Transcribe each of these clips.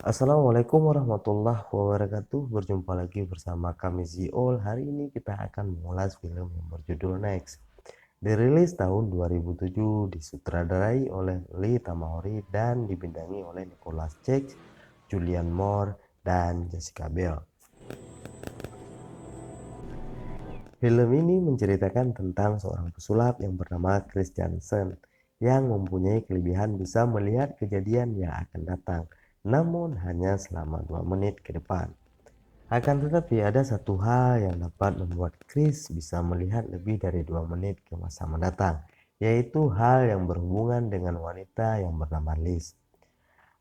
Assalamualaikum warahmatullahi wabarakatuh. Berjumpa lagi bersama kami Ziol. Hari ini kita akan mengulas film yang berjudul Next. Dirilis tahun 2007, disutradarai oleh Lee Tamahori dan dibintangi oleh Nicholas Cage, Julianne Moore, dan Jessica Biel. Film ini menceritakan tentang seorang pesulap yang bernama Chris Jansen yang mempunyai kelebihan bisa melihat kejadian yang akan datang, namun hanya selama 2 menit ke depan. Akan tetapi ada satu hal yang dapat membuat Chris bisa melihat lebih dari 2 menit ke masa mendatang, yaitu hal yang berhubungan dengan wanita yang bernama Liz.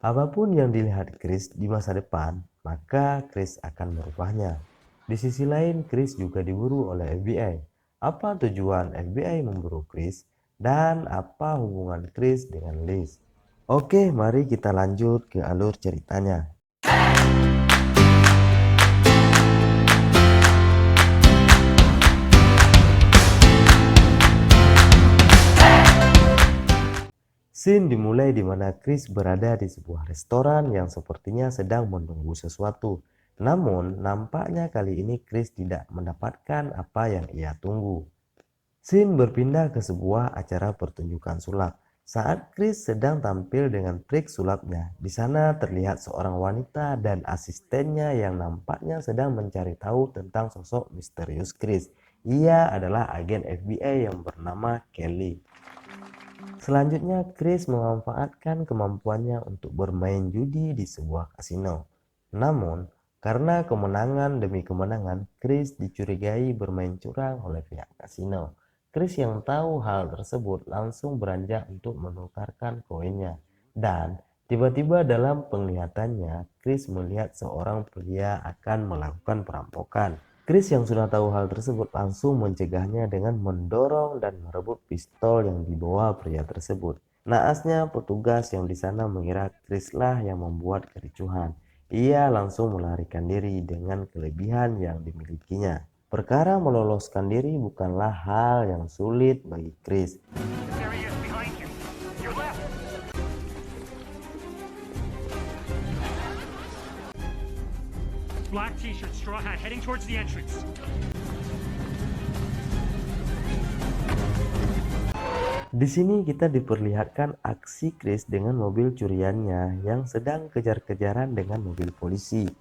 Apapun yang dilihat Chris di masa depan, maka Chris akan merubahnya. Di sisi lain, Chris juga diburu oleh FBI. Apa tujuan FBI memburu Chris? Dan apa hubungan Chris dengan Liz? Oke, mari kita lanjut ke alur ceritanya. Scene dimulai di mana Chris berada di sebuah restoran yang sepertinya sedang menunggu sesuatu. Namun, nampaknya kali ini Chris tidak mendapatkan apa yang ia tunggu. Scene berpindah ke sebuah acara pertunjukan sulap. Saat Chris sedang tampil dengan trik sulapnya, di sana terlihat seorang wanita dan asistennya yang nampaknya sedang mencari tahu tentang sosok misterius Chris. Ia adalah agen FBI yang bernama Kelly. Selanjutnya, Chris memanfaatkan kemampuannya untuk bermain judi di sebuah kasino. Namun, karena kemenangan demi kemenangan, Chris dicurigai bermain curang oleh pihak kasino. Chris yang tahu hal tersebut langsung beranjak untuk menukarkan koinnya. Dan tiba-tiba dalam penglihatannya, Chris melihat seorang pria akan melakukan perampokan. Chris yang sudah tahu hal tersebut langsung mencegahnya dengan mendorong dan merebut pistol yang dibawa pria tersebut. Naasnya petugas yang di sana mengira Chris lah yang membuat kericuhan. Ia langsung melarikan diri dengan kelebihan yang dimilikinya. Perkara meloloskan diri bukanlah hal yang sulit bagi Chris. Black t-shirt, straw hat, heading towards the entrance. Di sini kita diperlihatkan aksi Chris dengan mobil curiannya yang sedang kejar-kejaran dengan mobil polisi.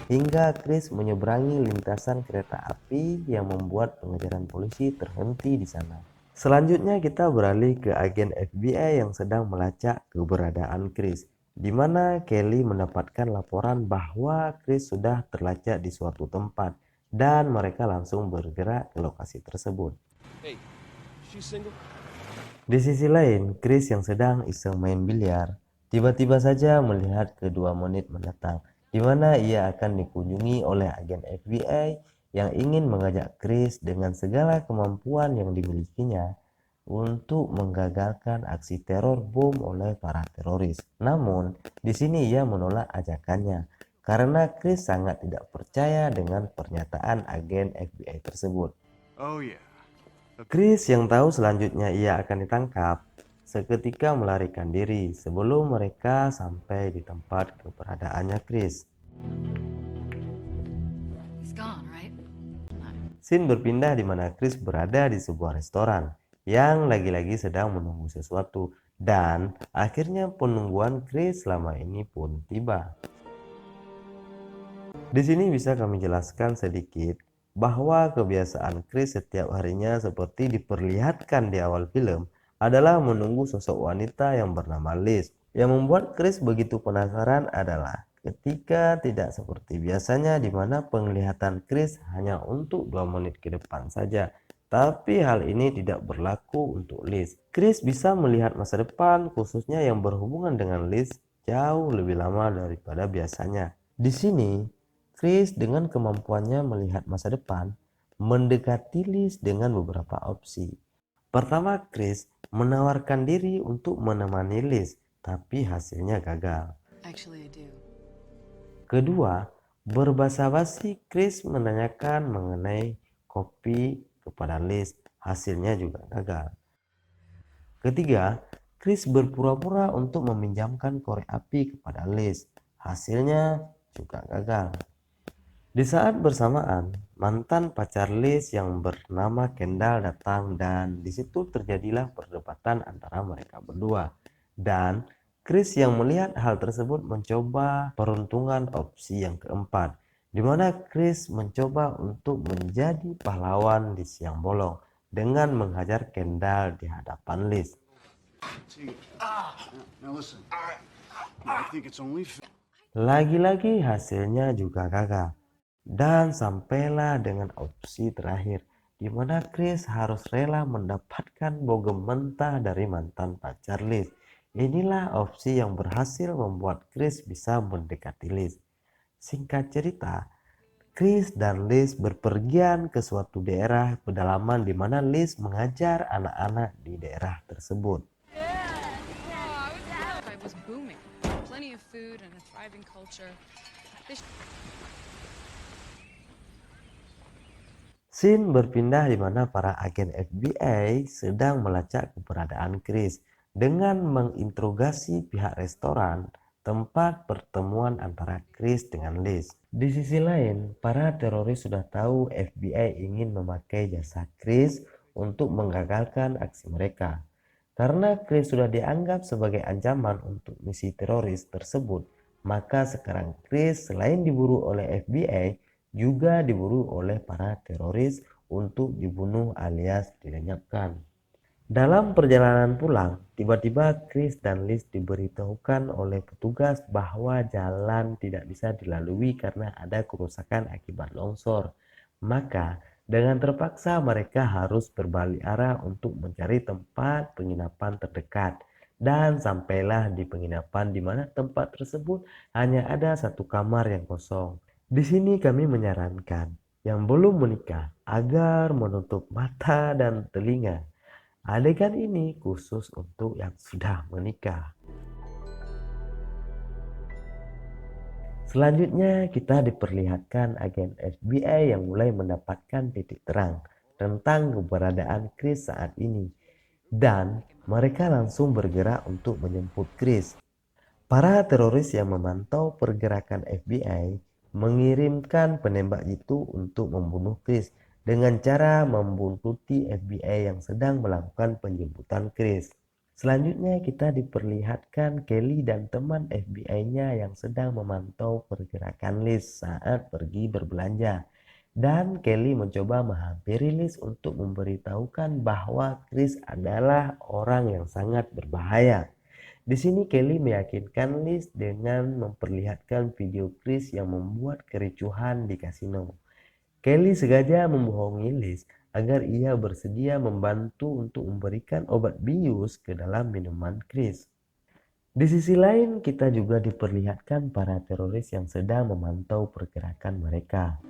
Hingga Chris menyeberangi lintasan kereta api yang membuat pengejaran polisi terhenti di sana. Selanjutnya kita beralih ke agen FBI yang sedang melacak keberadaan Chris, di mana Kelly mendapatkan laporan bahwa Chris sudah terlacak di suatu tempat dan mereka langsung bergerak ke lokasi tersebut. Hey, she's single? Di sisi lain, Chris yang sedang iseng main biliar, tiba-tiba saja melihat ke 2 menit mendatang, di mana ia akan dikunjungi oleh agen FBI yang ingin mengajak Chris dengan segala kemampuan yang dimilikinya untuk menggagalkan aksi teror bom oleh para teroris. Namun, di sini ia menolak ajakannya karena Chris sangat tidak percaya dengan pernyataan agen FBI tersebut. Oh yeah. Chris yang tahu selanjutnya ia akan ditangkap, seketika melarikan diri sebelum mereka sampai di tempat keberadaannya Chris. He's gone, right? Scene berpindah di mana Chris berada di sebuah restoran yang lagi-lagi sedang menunggu sesuatu, dan akhirnya penungguan Chris selama ini pun tiba. Di sini bisa kami jelaskan sedikit bahwa kebiasaan Chris setiap harinya seperti diperlihatkan di awal film adalah menunggu sosok wanita yang bernama Liz. Yang membuat Chris begitu penasaran adalah ketika tidak seperti biasanya di mana penglihatan Chris hanya untuk 2 menit ke depan saja. Tapi hal ini tidak berlaku untuk Liz. Chris bisa melihat masa depan, khususnya yang berhubungan dengan Liz, jauh lebih lama daripada biasanya. Di sini, Chris dengan kemampuannya melihat masa depan mendekati Liz dengan beberapa opsi. Pertama, Chris menawarkan diri untuk menemani Liz, tapi hasilnya gagal. Actually, I do. Kedua, berbasa-basi Chris menanyakan mengenai kopi kepada Liz, hasilnya juga gagal. Ketiga, Chris berpura-pura untuk meminjamkan korek api kepada Liz. Hasilnya juga gagal. Di saat bersamaan, mantan pacar Liz yang bernama Kendall datang dan di situ terjadilah perdebatan antara mereka berdua. Dan Chris yang melihat hal tersebut mencoba peruntungan opsi yang keempat, di mana Chris mencoba untuk menjadi pahlawan di siang bolong dengan menghajar Kendall di hadapan Liz. Now listen. I think it's only fair. Lagi-lagi hasilnya juga gagal. Dan sampailah dengan opsi terakhir, di mana Chris harus rela mendapatkan bogem mentah dari mantan pacar Liz. Inilah opsi yang berhasil membuat Chris bisa mendekati Liz. Singkat cerita, Chris dan Liz berpergian ke suatu daerah pedalaman di mana Liz mengajar anak-anak di daerah tersebut. Tribe was booming. Plenty of food and a thriving culture. Scene berpindah di mana para agen FBI sedang melacak keberadaan Chris dengan menginterogasi pihak restoran tempat pertemuan antara Chris dengan Liz. Di sisi lain, para teroris sudah tahu FBI ingin memakai jasa Chris untuk menggagalkan aksi mereka. Karena Chris sudah dianggap sebagai ancaman untuk misi teroris tersebut, maka sekarang Chris selain diburu oleh FBI, juga diburu oleh para teroris untuk dibunuh alias dilenyapkan. Dalam perjalanan pulang, tiba-tiba Chris dan Liz diberitahukan oleh petugas bahwa jalan tidak bisa dilalui karena ada kerusakan akibat longsor. Maka, dengan terpaksa mereka harus berbalik arah untuk mencari tempat penginapan terdekat. Dan sampailah di penginapan di mana tempat tersebut hanya ada satu kamar yang kosong. Di sini kami menyarankan yang belum menikah agar menutup mata dan telinga. Adegan ini khusus untuk yang sudah menikah. Selanjutnya kita diperlihatkan agen FBI yang mulai mendapatkan titik terang tentang keberadaan Chris saat ini. Dan mereka langsung bergerak untuk menjemput Chris. Para teroris yang memantau pergerakan FBI mengirimkan penembak jitu untuk membunuh Chris dengan cara membuntuti FBI yang sedang melakukan penjemputan Chris. Selanjutnya kita diperlihatkan Kelly dan teman FBI-nya yang sedang memantau pergerakan Liz saat pergi berbelanja. Dan Kelly mencoba menghampiri Liz untuk memberitahukan bahwa Chris adalah orang yang sangat berbahaya. Di sini Kelly meyakinkan Liz dengan memperlihatkan video Chris yang membuat kericuhan di kasino. Kelly sengaja membohongi Liz agar ia bersedia membantu untuk memberikan obat bius ke dalam minuman Chris. Di sisi lain, kita juga diperlihatkan para teroris yang sedang memantau pergerakan mereka.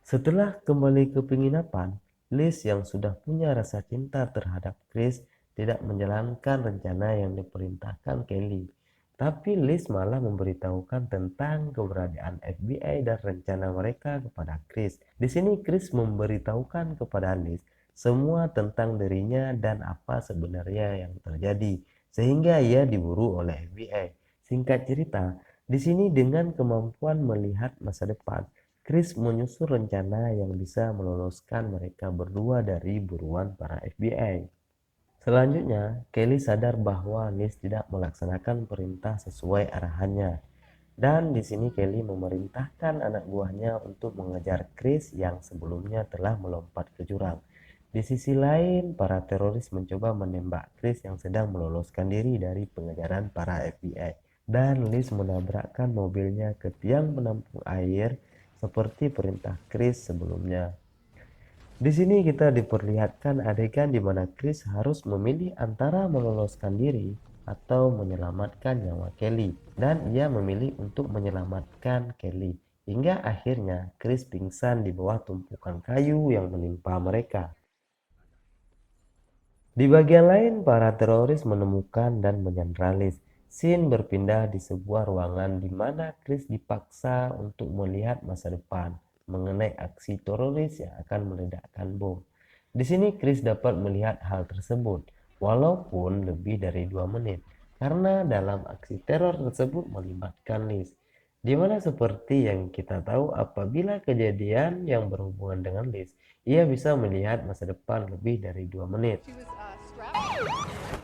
Setelah kembali ke penginapan, Liz yang sudah punya rasa cinta terhadap Chris tidak menjalankan rencana yang diperintahkan Kelly. Tapi Liz malah memberitahukan tentang keberadaan FBI dan rencana mereka kepada Chris. Di sini Chris memberitahukan kepada Liz semua tentang dirinya dan apa sebenarnya yang terjadi, sehingga ia diburu oleh FBI. Singkat cerita, di sini dengan kemampuan melihat masa depan, Chris menyusun rencana yang bisa meloloskan mereka berdua dari buruan para FBI. Selanjutnya, Kelly sadar bahwa Liz tidak melaksanakan perintah sesuai arahannya. Dan di sini Kelly memerintahkan anak buahnya untuk mengejar Chris yang sebelumnya telah melompat ke jurang. Di sisi lain, para teroris mencoba menembak Chris yang sedang meloloskan diri dari pengejaran para FBI. Dan Liz menabrakkan mobilnya ke tiang penampung air seperti perintah Chris sebelumnya. Di sini kita diperlihatkan adegan di mana Chris harus memilih antara meloloskan diri atau menyelamatkan nyawa Kelly, dan ia memilih untuk menyelamatkan Kelly. Hingga akhirnya Chris pingsan di bawah tumpukan kayu yang menimpa mereka. Di bagian lain, para teroris menemukan dan menyandra Liz. Scene berpindah di sebuah ruangan di mana Chris dipaksa untuk melihat masa depan mengenai aksi teroris yang akan meledakkan bom. Di sini Chris dapat melihat hal tersebut, walaupun lebih dari 2 menit, karena dalam aksi teror tersebut melibatkan Liz. Di mana seperti yang kita tahu apabila kejadian yang berhubungan dengan Liz, ia bisa melihat masa depan lebih dari 2 menit.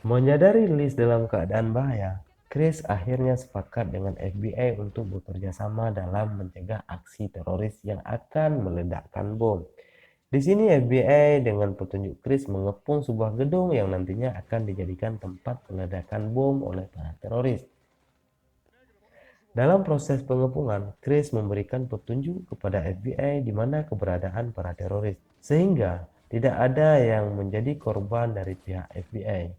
Menyadari Liz dalam keadaan bahaya, Chris akhirnya sepakat dengan FBI untuk bekerja sama dalam mencegah aksi teroris yang akan meledakkan bom. Di sini FBI dengan petunjuk Chris mengepung sebuah gedung yang nantinya akan dijadikan tempat peledakan bom oleh para teroris. Dalam proses pengepungan, Chris memberikan petunjuk kepada FBI di mana keberadaan para teroris, sehingga tidak ada yang menjadi korban dari pihak FBI.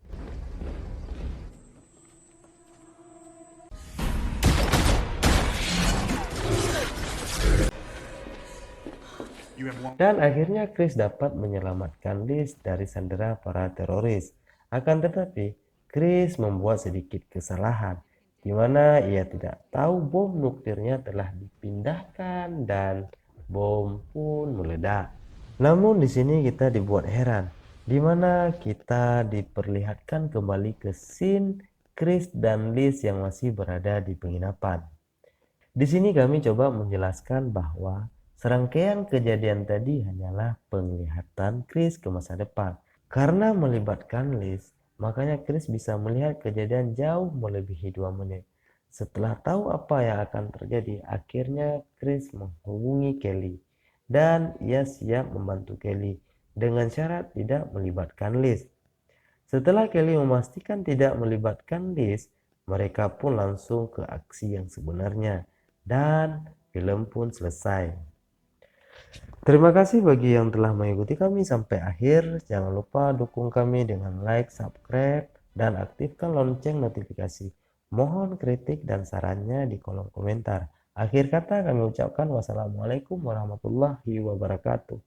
You have one. Dan akhirnya Chris dapat menyelamatkan Liz dari sandera para teroris. Akan tetapi, Chris membuat sedikit kesalahan, di mana ia tidak tahu bom nuklirnya telah dipindahkan dan bom pun meledak. Namun di sini kita dibuat heran, di mana kita diperlihatkan kembali ke scene Chris dan Liz yang masih berada di penginapan. Di sini kami coba menjelaskan bahwa serangkaian kejadian tadi hanyalah penglihatan Chris ke masa depan. Karena melibatkan Liz, makanya Chris bisa melihat kejadian jauh melebihi 2 menit. Setelah tahu apa yang akan terjadi, akhirnya Chris menghubungi Kelly. Dan ia siap membantu Kelly dengan syarat tidak melibatkan Liz. Setelah Kelly memastikan tidak melibatkan Liz, mereka pun langsung ke aksi yang sebenarnya. Dan film pun selesai. Terima kasih bagi yang telah mengikuti kami sampai akhir. Jangan lupa dukung kami dengan like, subscribe, dan aktifkan lonceng notifikasi. Mohon kritik dan sarannya di kolom komentar. Akhir kata kami ucapkan wassalamualaikum warahmatullahi wabarakatuh.